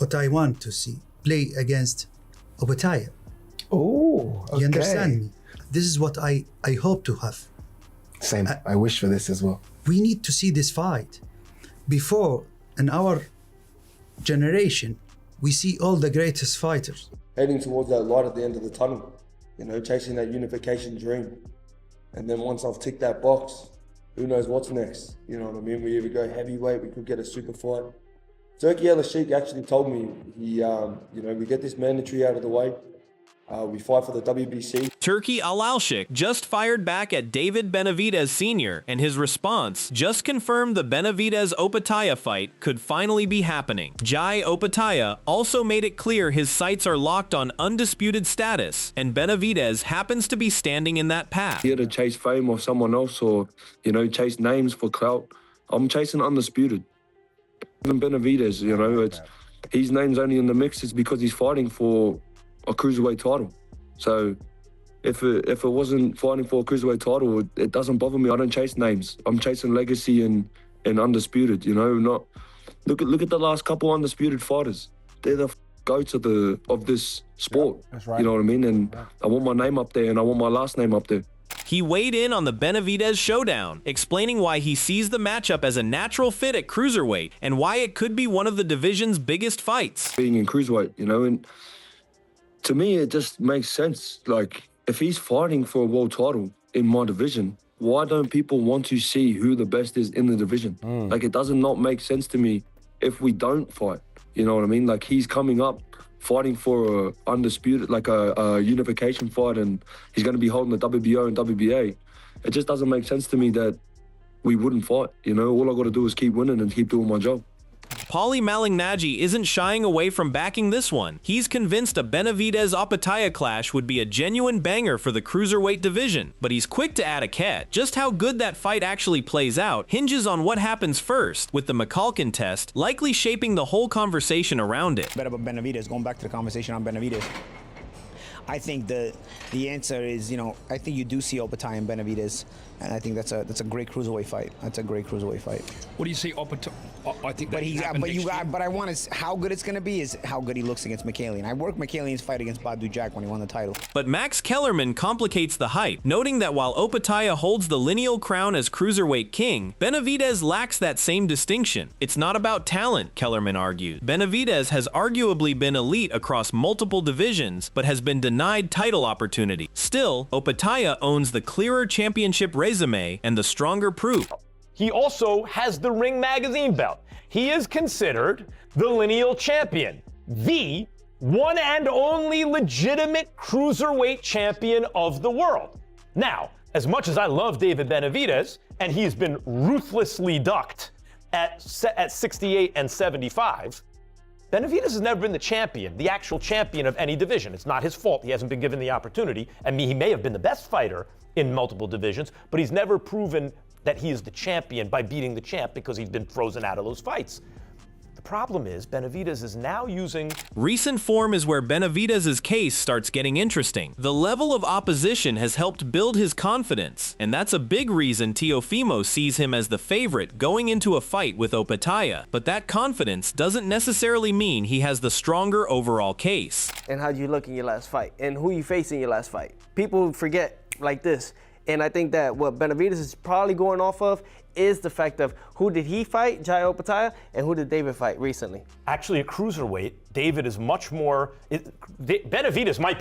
what I want to see. Play against Opetaia. Oh, okay. You understand me? This is what I hope to have. Same. I wish for this as well. We need to see this fight. Before, in our generation, we see all the greatest fighters. Heading towards that light at the end of the tunnel, you know, chasing that unification dream. And then once I've ticked that box, who knows what's next? You know what I mean? We either go heavyweight, we could get a super fight. Turki Alalshikh actually told me, you know, we get this mandatory out of the way, we fight for the WBC. Turki Alalshikh just fired back at David Benavidez Sr, and his response just confirmed the Benavidez Opetaia fight could finally be happening. Jai Opetaia also made it clear his sights are locked on undisputed status, and Benavidez happens to be standing in that path. Here to chase fame or someone else, or, you know, chase names for clout. I'm chasing undisputed. Even Benavidez, you know, his name's only in the mix is because he's fighting for a cruiserweight title. So if it wasn't fighting for a cruiserweight title, it doesn't bother me. I don't chase names. I'm chasing legacy and undisputed, you know. Not look at the last couple undisputed fighters. They're the goats of this sport. Yeah, that's right. You know what I mean? And I want my name up there, and I want my last name up there. He weighed in on the Benavidez showdown, explaining why he sees the matchup as a natural fit at cruiserweight and why it could be one of the division's biggest fights. Being in cruiserweight, you know, and to me, it just makes sense. Like, if he's fighting for a world title in my division, why don't people want to see who the best is in the division? Like, it doesn't not make sense to me if we don't fight. You know what I mean? Like, he's coming up fighting for a undisputed, like a unification fight, and he's going to be holding the WBO and WBA. It just doesn't make sense to me that we wouldn't fight. You know, all I got to do is keep winning and keep doing my job. Paulie Malignaggi isn't shying away from backing this one. He's convinced a Benavidez-Opetaia clash would be a genuine banger for the cruiserweight division, but he's quick to add a cat. Just how good that fight actually plays out hinges on what happens first, with the Mikaelian test likely shaping the whole conversation around it. But about Benavidez, going back to the conversation on Benavidez, I think the answer is, you know, I think you do see Opetaia and Benavidez, and I think that's a great cruiserweight fight. That's a great cruiserweight fight. What do you see Opetaia? I think but I want to. How good it's going to be is how good he looks against Mikaelian. I worked Mikaelian's fight against Badu Jack when he won the title. But Max Kellerman complicates the hype, noting that while Opetaia holds the lineal crown as cruiserweight king, Benavidez lacks that same distinction. It's not about talent, Kellerman argued. Benavidez has arguably been elite across multiple divisions, but has been denied title opportunity. Still, Opetaia owns the clearer championship resume and the stronger proof. He also has the Ring Magazine belt. He is considered the lineal champion, the one and only legitimate cruiserweight champion of the world. Now, as much as I love David Benavidez, and he's been ruthlessly ducked at 68 and 75, Benavidez has never been the champion, the actual champion of any division. It's not his fault. He hasn't been given the opportunity. I mean, he may have been the best fighter in multiple divisions, but he's never proven that he is the champion by beating the champ because he's been frozen out of those fights. The problem is Benavidez is now using... Recent form is where Benavidez's case starts getting interesting. The level of opposition has helped build his confidence, and that's a big reason Teofimo sees him as the favorite going into a fight with Opetaia. But that confidence doesn't necessarily mean he has the stronger overall case. And how you look in your last fight, and who you face in your last fight. People forget like this. And I think that what Benavidez is probably going off of is the fact of who did he fight, Jai Opetaia, and who did David fight recently. Actually, at cruiserweight, David is much more... Benavidez might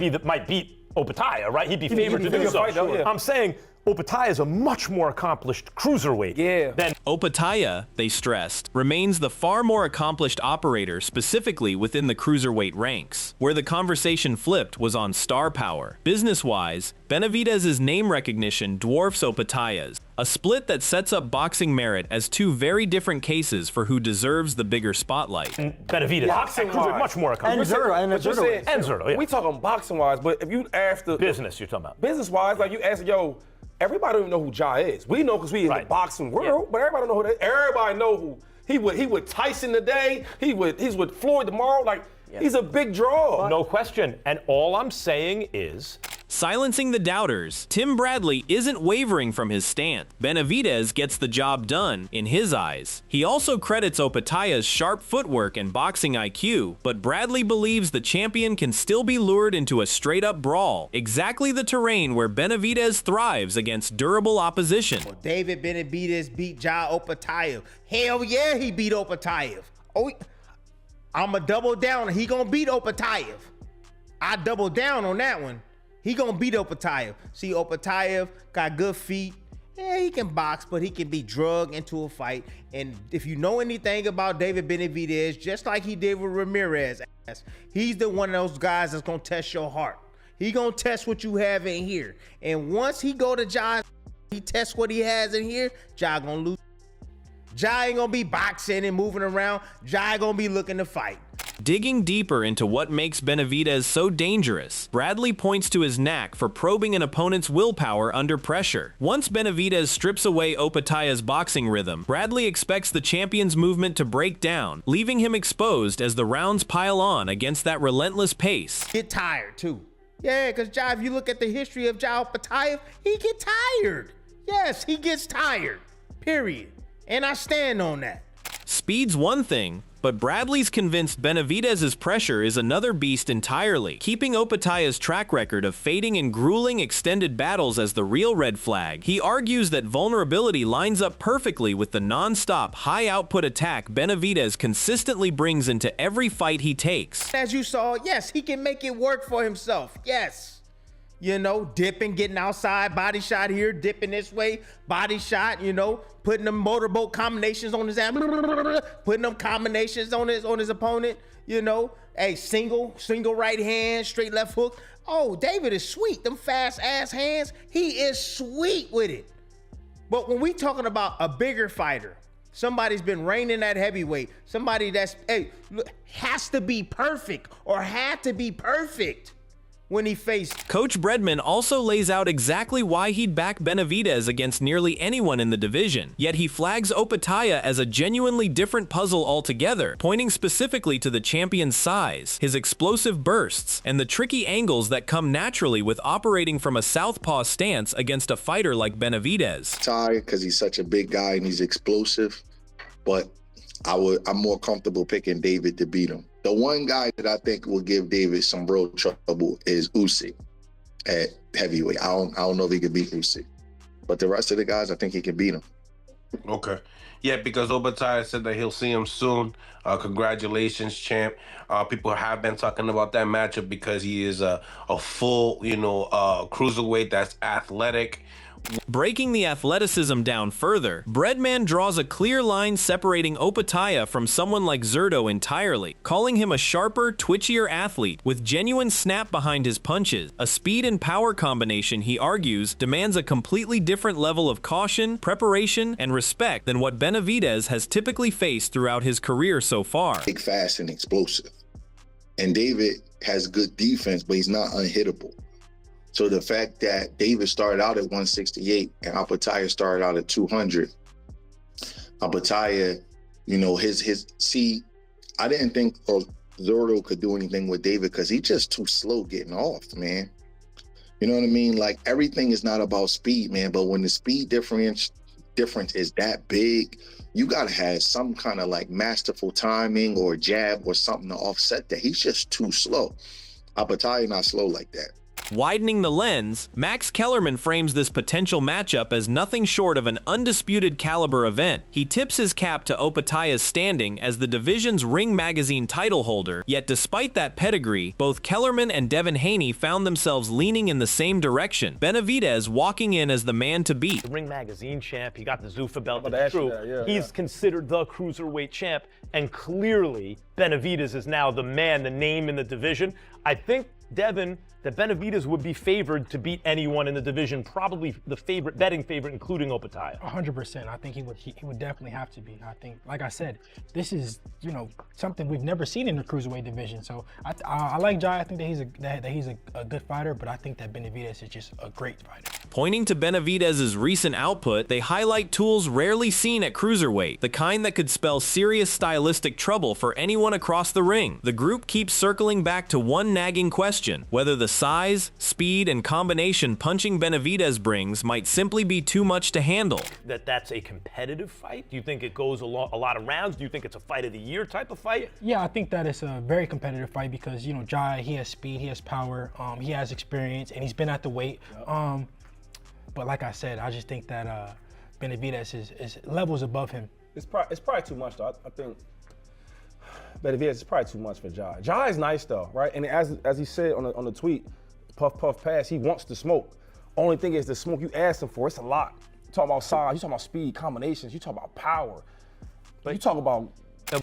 beat Opetaia, right? He'd be favored to do so. Sure. I'm saying Opetaia is a much more accomplished cruiserweight than... Opetaia, they stressed, remains the far more accomplished operator specifically within the cruiserweight ranks. Where the conversation flipped was on star power. Business-wise, Benavidez's name recognition dwarfs Opetaia's, a split that sets up boxing merit as two very different cases for who deserves the bigger spotlight. And Benavidez, boxing-wise, much more accomplished. And Zurdo. We talking boxing-wise, but if you ask the... Business you're talking about. Business-wise, like you ask, yo, everybody don't even know who Jai is. We know because we in the boxing world, but everybody don't know who that. Everybody know who he would Tyson today. He's with Floyd tomorrow. Like he's a big draw. No question. And all I'm saying is, Silencing the doubters, Tim Bradley isn't wavering from his stance. Benavidez gets the job done in his eyes. He also credits Opetaia's sharp footwork and boxing IQ, but Bradley believes the champion can still be lured into a straight-up brawl, exactly the terrain where Benavidez thrives against durable opposition. David Benavidez beat Jai Opetaia. Hell yeah, he beat Opetaia. Oh, I'ma double down. He gonna beat Opetaia. I double down on that one. He gonna beat Opetaia. See, Opetaia got good feet. Yeah, he can box, but he can be drugged into a fight. And if you know anything about David Benavidez, just like he did with Ramirez, he's the one of those guys that's gonna test your heart. He gonna test what you have in here. And once he go to Jai, he tests what he has in here, Jai gonna lose. Jai ain't gonna be boxing and moving around. Jai gonna be looking to fight. Digging deeper into what makes Benavidez so dangerous, Bradley points to his knack for probing an opponent's willpower under pressure. Once Benavidez strips away Opetaia's boxing rhythm, Bradley expects the champion's movement to break down, leaving him exposed as the rounds pile on against that relentless pace. Get tired too. Yeah, because Jai, if you look at the history of Jai Opetaia, he get tired. Yes, he gets tired, period. And I stand on that. Speed's one thing, but Bradley's convinced Benavidez's pressure is another beast entirely, keeping Opetaia's track record of fading in grueling extended battles as the real red flag. He argues that vulnerability lines up perfectly with the non-stop, high-output attack Benavidez consistently brings into every fight he takes. As you saw, yes, he can make it work for himself, yes. You know, dipping, getting outside, body shot here, dipping this way, body shot, you know, putting them motorboat combinations on his ass, putting them combinations on his opponent, you know. Hey, single right hand, straight left hook. Oh, David is sweet. Them fast ass hands, he is sweet with it. But when we talking about a bigger fighter, somebody's been reigning at heavyweight, somebody that's, hey, has to be perfect or had to be perfect when he faced. Coach Bredman also lays out exactly why he'd back Benavidez against nearly anyone in the division, yet he flags Opetaia as a genuinely different puzzle altogether, pointing specifically to the champion's size, his explosive bursts, and the tricky angles that come naturally with operating from a southpaw stance against a fighter like Benavidez. Tired because he's such a big guy and he's explosive, but I'm more comfortable picking David to beat him. The one guy that I think will give David some real trouble is Usyk at heavyweight. I don't know if he can beat Usyk, but the rest of the guys, I think he can beat him. Okay. Yeah, because Opetaia said that he'll see him soon. Congratulations, champ. People have been talking about that matchup because he is a full, cruiserweight that's athletic. Breaking the athleticism down further, Breadman draws a clear line separating Opetaia from someone like Zurdo entirely, calling him a sharper, twitchier athlete with genuine snap behind his punches. A speed and power combination, he argues, demands a completely different level of caution, preparation, and respect than what Benavidez has typically faced throughout his career so far. Big, fast, and explosive. And David has good defense, but he's not unhittable. So the fact that David started out at 168 and Opetaia started out at 200, Opetaia, I didn't think Zurdo could do anything with David because he's just too slow getting off, man. You know what I mean? Like, everything is not about speed, man, but when the speed difference is that big, you got to have some kind of like masterful timing or jab or something to offset that. He's just too slow. Opetaia not slow like that. Widening the lens, Max Kellerman frames this potential matchup as nothing short of an undisputed caliber event. He tips his cap to Opetaia's standing as the division's Ring Magazine title holder, yet despite that pedigree, both Kellerman and Devin Haney found themselves leaning in the same direction, Benavidez walking in as the man to beat. The Ring Magazine champ, he got the Zuffa belt, that's true. He's considered the cruiserweight champ, and clearly Benavidez is now the man, the name in the division. I think, Devin, that Benavidez would be favored to beat anyone in the division, probably the betting favorite, including Opetaia. 100%. I think he would definitely have to be. I think, like I said, this is something we've never seen in the cruiserweight division. So I like Jai. I think that he's a good fighter, but I think that Benavidez is just a great fighter. Pointing to Benavidez's recent output, they highlight tools rarely seen at cruiserweight, the kind that could spell serious stylistic trouble for anyone across the ring. The group keeps circling back to one nagging question: question whether the size, speed, and combination punching Benavidez brings might simply be too much to handle. That's a competitive fight? Do you think it goes a lot of rounds? Do you think it's a fight of the year type of fight? Yeah, I think that it's a very competitive fight because, you know, Jai, he has speed, he has power, he has experience, and he's been at the weight. But like I said, I just think that Benavidez is levels above him. It's probably too much, though. I think Benavidez is probably too much for Jai. Jai is nice, though, right? And as he said on the tweet, puff, puff, pass, he wants to smoke. Only thing is the smoke you asked him for, it's a lot. You talk about size, you talk about speed, combinations, you talk about power. But you talk about...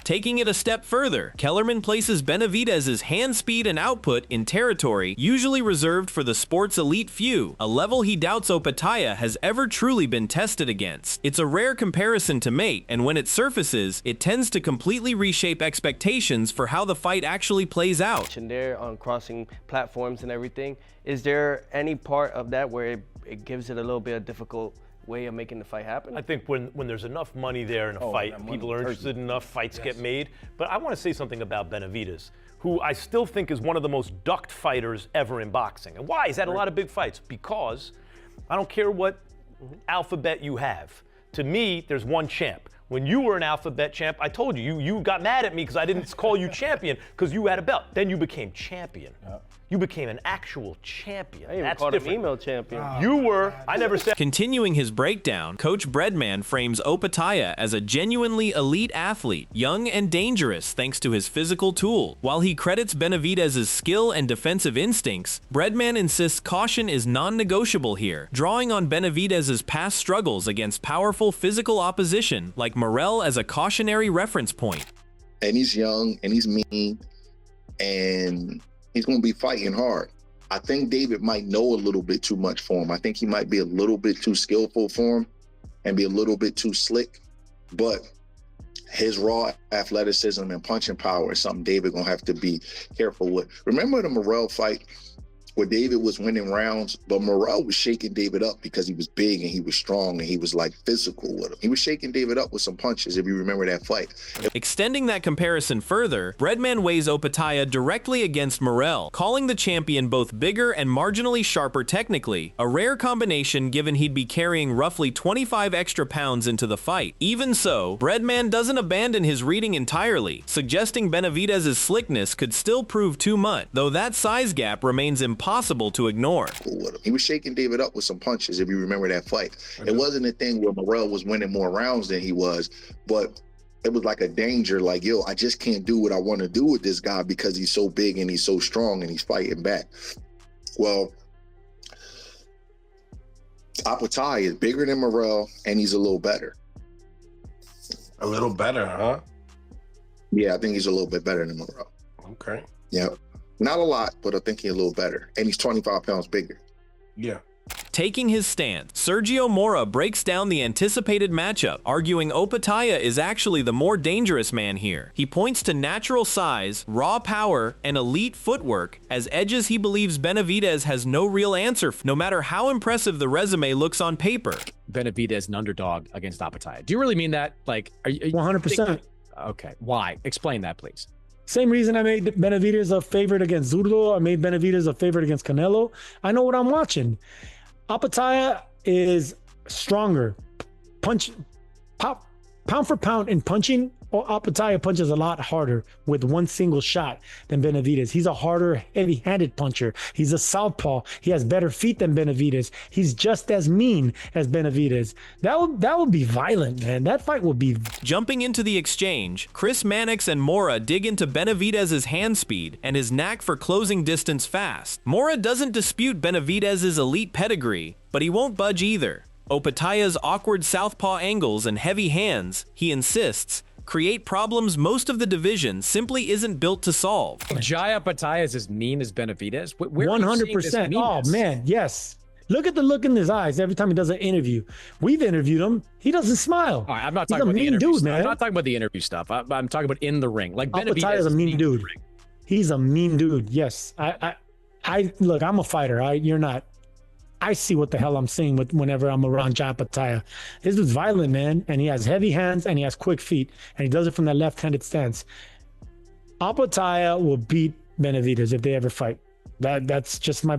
Taking it a step further, Kellerman places Benavidez's hand speed and output in territory usually reserved for the sport's elite few, a level he doubts Opetaia has ever truly been tested against. It's a rare comparison to make, and when it surfaces, it tends to completely reshape expectations for how the fight actually plays out. And there on crossing platforms and everything, is there any part of that where it gives it a little bit of difficult way of making the fight happen? I think when there's enough money there in a fight, people are interested enough, fights get made. But I want to say something about Benavidez, who I still think is one of the most ducked fighters ever in boxing. And why? He's had a lot of big fights. Because I don't care what alphabet you have. To me, there's one champ. When you were an alphabet champ, I told you, you got mad at me because I didn't call you champion because you had a belt. Then you became champion. You became an actual champion. I even called him email champion. You were, I never said. Continuing his breakdown, Coach Breadman frames Opetaia as a genuinely elite athlete, young and dangerous thanks to his physical tool. While he credits Benavidez's skill and defensive instincts, Breadman insists caution is non-negotiable here, drawing on Benavidez's past struggles against powerful physical opposition like Morel as a cautionary reference point. And he's young and he's mean and he's going to be fighting hard. I think David might know a little bit too much for him. I think he might be a little bit too skillful for him and be a little bit too slick. But his raw athleticism and punching power is something David going to have to be careful with. Remember the Morel fight where David was winning rounds, but Morel was shaking David up because he was big and he was strong and he was like physical with him. He was shaking David up with some punches, if you remember that fight. Extending that comparison further, Breadman weighs Opetaia directly against Morel, calling the champion both bigger and marginally sharper technically, a rare combination given he'd be carrying roughly 25 extra pounds into the fight. Even so, Breadman doesn't abandon his reading entirely, suggesting Benavidez's slickness could still prove too much, though that size gap remains impossible to ignore. He was shaking David up with some punches, if you remember that fight. It wasn't a thing where Morel was winning more rounds than he was, but it was like a danger, like, yo, I just can't do what I want to do with this guy because he's so big and he's so strong and he's fighting back. Well, Opetaia is bigger than Morel and he's a little better. A little better, huh? Yeah, I think he's a little bit better than Morel. Okay. Yeah. Not a lot, but I think he's a little better. And he's 25 pounds bigger. Yeah. Taking his stance, Sergio Mora breaks down the anticipated matchup, arguing Opetaia is actually the more dangerous man here. He points to natural size, raw power, and elite footwork as edges he believes Benavidez has no real answer for, no matter how impressive the resume looks on paper. Benavidez an underdog against Opetaia. Do you really mean that? Like, are you 100%. Okay. Why? Explain that, please. Same reason I made Benavidez a favorite against Zurdo. I made Benavidez a favorite against Canelo. I know what I'm watching. Opetaia is stronger. Pound for pound in punching, Opetaia punches a lot harder with one single shot than Benavidez. He's a harder, heavy-handed puncher. He's a southpaw. He has better feet than Benavidez. He's just as mean as Benavidez. That would be violent, man. That fight would be... Jumping into the exchange, Chris Mannix and Mora dig into Benavidez's hand speed and his knack for closing distance fast. Mora doesn't dispute Benavidez's elite pedigree, but he won't budge either. Opetaia's awkward southpaw angles and heavy hands, he insists, create problems most of the division simply isn't built to solve. Jai Opetaia is as mean as Benavidez? Where 100%. Oh, man, yes. Look at the look in his eyes every time he does an interview. We've interviewed him. He doesn't smile. All right, I'm not talking about the interview stuff. I'm not talking about the interview stuff. I'm talking about in the ring. Like Benavidez is a mean dude. He's a mean dude. Yes. I look, I'm a fighter. You're not. I see what the hell I'm seeing whenever I'm around Jai Opetaia. This is violent, man, and he has heavy hands and he has quick feet, and he does it from that left-handed stance. Opetaia will beat Benavidez if they ever fight. That's just my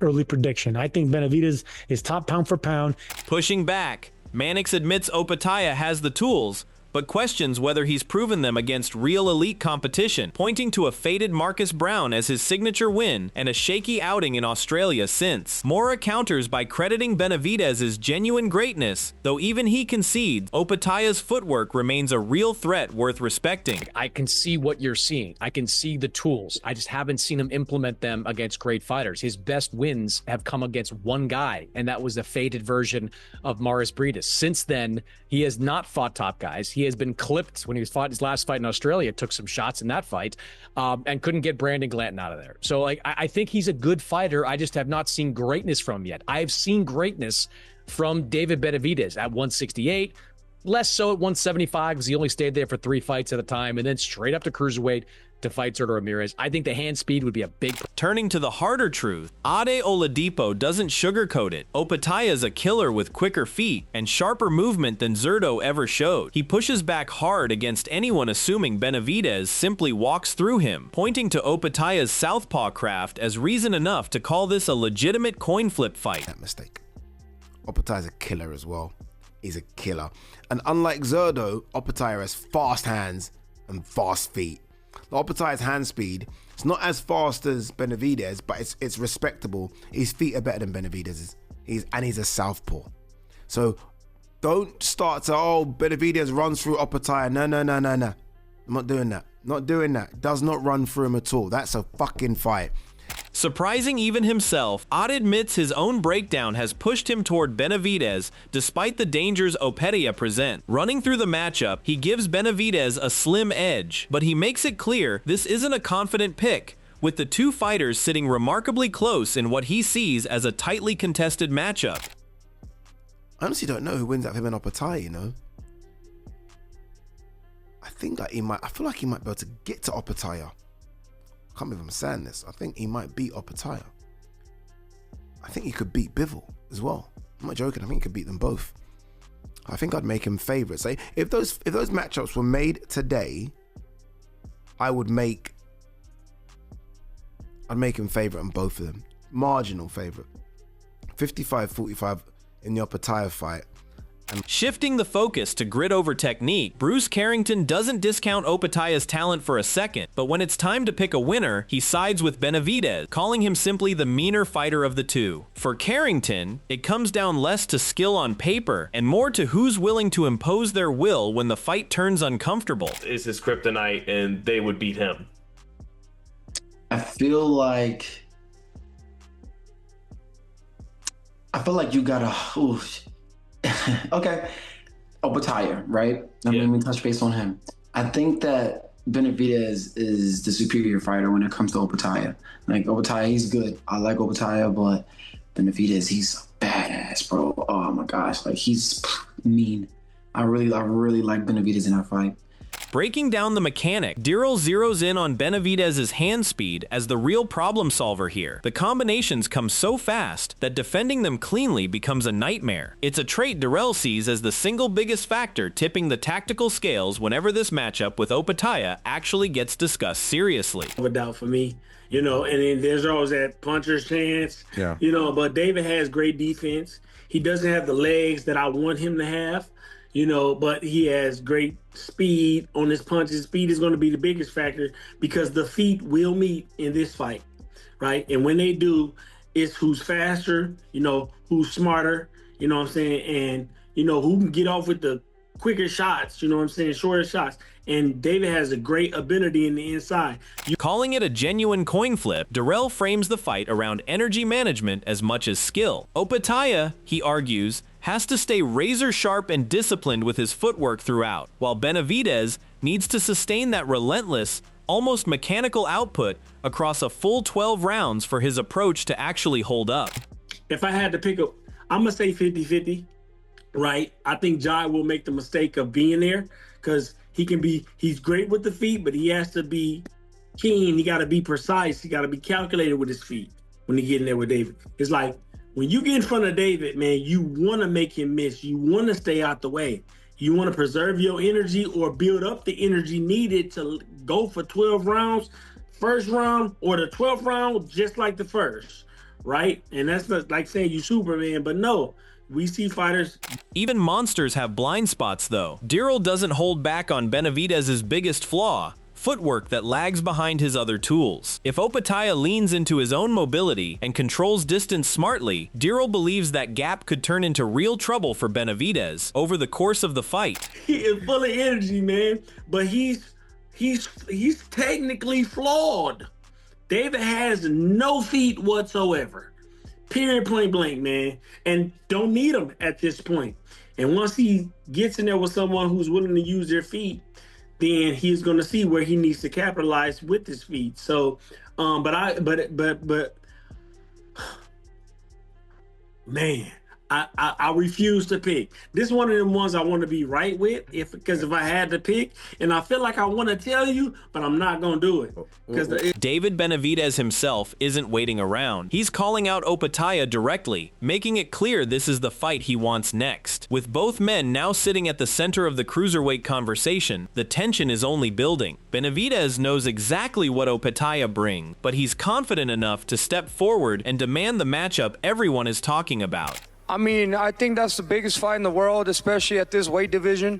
early prediction. I think Benavidez is top pound for pound. Pushing back, Mannix admits Opetaia has the tools, but questions whether he's proven them against real elite competition, pointing to a faded Marcus Brown as his signature win and a shaky outing in Australia since. Mora counters by crediting Benavidez's genuine greatness, though even he concedes Opetaia's footwork remains a real threat worth respecting. I can see what you're seeing. I can see the tools. I just haven't seen him implement them against great fighters. His best wins have come against one guy, and that was the faded version of Maurice Breedis. Since then, he has not fought top guys. He has been clipped when he fought his last fight in Australia, took some shots in that fight, and couldn't get Brandon Glanton out of there. So like, I think he's a good fighter. I just have not seen greatness from him yet. I've seen greatness from David Benavidez at 168, less so at 175 because he only stayed there for 3 fights at a time, and then straight up to cruiserweight to fight Zurdo Ramirez. I think the hand speed would be a big... Turning to the harder truth, Ade Oladipo doesn't sugarcoat it. Opetaia is a killer with quicker feet and sharper movement than Zurdo ever showed. He pushes back hard against anyone assuming Benavidez simply walks through him, pointing to Opetaia's southpaw craft as reason enough to call this a legitimate coin flip fight. That mistake. Opetaia's a killer as well. He's a killer. And unlike Zurdo, Opetaia has fast hands and fast feet. Opetaia's hand speed, it's not as fast as Benavidez, but it's respectable. His feet are better than Benavidez's. He's a southpaw. So don't start to, oh, Benavidez runs through Opetaia. No. I'm not doing that. Not doing that. Does not run through him at all. That's a fucking fight. Surprising even himself, Ade admits his own breakdown has pushed him toward Benavidez despite the dangers Opetaia present. Running through the matchup, he gives Benavidez a slim edge, but he makes it clear this isn't a confident pick, with the two fighters sitting remarkably close in what he sees as a tightly contested matchup. I honestly don't know who wins out of him and Opetaia, you know? I feel like he might be able to get to Opetaia. I can't believe I'm saying this. I think he might beat Opetaia. I think he could beat Bivol as well. I'm not joking. I think he could beat them both. I think I'd make him favourites. If those matchups were made today, I'd make him favourite on both of them. Marginal favourite. 55-45 in the Opetaia fight. Shifting the focus to grit over technique, Bruce Carrington doesn't discount Opetaia's talent for a second, but when it's time to pick a winner, he sides with Benavidez, calling him simply the meaner fighter of the two. For Carrington, it comes down less to skill on paper and more to who's willing to impose their will when the fight turns uncomfortable. Is his kryptonite, and they would beat him. I feel like you gotta. Okay, Opetaia, right? Let me touch base on him. I think that Benavidez is the superior fighter when it comes to Opetaia. Like, Opetaia, he's good. I like Opetaia, but Benavidez, he's badass, bro. Oh my gosh, like, he's mean. I really like Benavidez in that fight. Breaking down the mechanic, Dirrell zeroes in on Benavidez's hand speed as the real problem solver here. The combinations come so fast that defending them cleanly becomes a nightmare. It's a trait Dirrell sees as the single biggest factor tipping the tactical scales whenever this matchup with Opetaia actually gets discussed seriously. No doubt for me, you know, and then there's always that puncher's chance, you know, but David has great defense. He doesn't have the legs that I want him to have, you know, but he has great speed on his punches. Speed is going to be the biggest factor because the feet will meet in this fight, right? And when they do, it's who's faster, you know, who's smarter, you know what I'm saying? And, you know, who can get off with the quicker shots, you know what I'm saying, shorter shots. And David has a great ability in the inside. Calling it a genuine coin flip, Dirrell frames the fight around energy management as much as skill. Opetaia, he argues, has to stay razor sharp and disciplined with his footwork throughout, while Benavidez needs to sustain that relentless, almost mechanical output across a full 12 rounds for his approach to actually hold up. If I had to pick up, I'm gonna say 50-50, right? I think Jai will make the mistake of being there because he's great with the feet, but he has to be keen. He got to be precise. He got to be calculated with his feet when he get in there with David. It's like, when you get in front of David, man, you want to make him miss. You want to stay out the way. You want to preserve your energy or build up the energy needed to go for 12 rounds first round or the 12th round just like the first, right? And that's not like saying you Superman, but no, we see fighters. Even monsters have blind spots, though. Dirrell doesn't hold back on Benavidez's biggest flaw: footwork that lags behind his other tools. If Opetaia leans into his own mobility and controls distance smartly, Dirrell believes that gap could turn into real trouble for Benavidez over the course of the fight. He is full of energy, man, but he's technically flawed. David has no feet whatsoever. Period, point blank, man. And don't need him at this point. And once he gets in there with someone who's willing to use their feet, then he's going to see where he needs to capitalize with his feet. So, man, I refuse to pick. This is one of them ones I want to be right with, because if I had to pick, and I feel like I want to tell you, but I'm not going to do it. David Benavidez himself isn't waiting around. He's calling out Opetaia directly, making it clear this is the fight he wants next. With both men now sitting at the center of the cruiserweight conversation, the tension is only building. Benavidez knows exactly what Opetaia brings, but he's confident enough to step forward and demand the matchup everyone is talking about. I mean, I think that's the biggest fight in the world, especially at this weight division,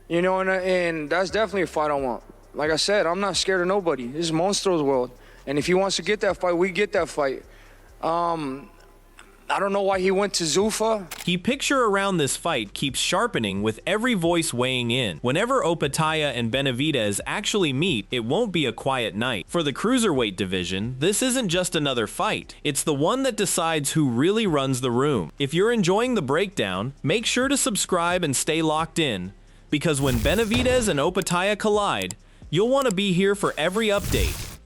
you know, and that's definitely a fight I want. Like I said, I'm not scared of nobody. This is Monstro's world, and if he wants to get that fight, we get that fight. I don't know why he went to Zuffa. The picture around this fight keeps sharpening with every voice weighing in. Whenever Opetaia and Benavidez actually meet, it won't be a quiet night. For the cruiserweight division, this isn't just another fight. It's the one that decides who really runs the room. If you're enjoying the breakdown, make sure to subscribe and stay locked in, because when Benavidez and Opetaia collide, you'll want to be here for every update.